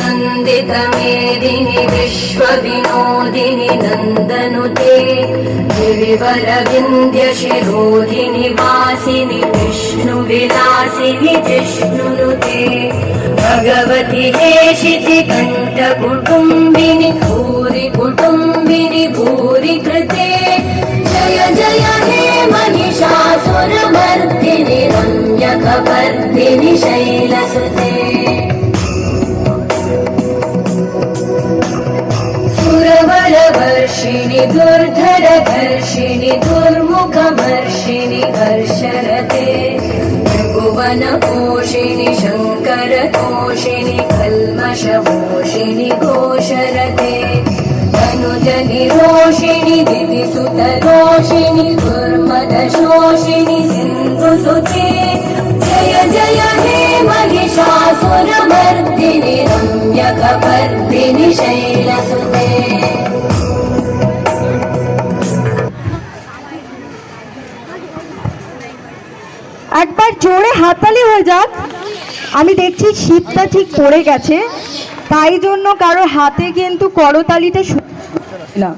नन्दितमेदिनि विश्वविनोदिनि नन्दनुते गिरिवरविन्द्यशिरोधिनि वासिनि विष्णुविलासिनि जिष्णुनुते भगवति हेशिति कण्ठकुटुम्बिनि भूरि कुटुम्बिनि भूरि कृते जय जय हे महिषासुरमर्दिनि रम्यकपर्दिनि शैलसुते सुरवरवर्षिणि दुर्धरधर्षिणि दुर्मुखमर्षिणि हर्षरते त्रिभुवनपोषिणि शङ्करतोषिणि कल्मषमोषिणि घोषरते तनुजनिरोषिणि दितिसुतरोषिणि दुर्मदशोषिणि सिन्धुसुते जय जय हे महिषासुरमर्दिनि रम्यकपर्दिनि शैलसुते। একবার জোরে হাততালি হয়ে যাক। আমি দেখছি শীতটা ঠিক পড়ে গেছে, তাই জন্য কারো হাতে কিন্তু করতালিটা না।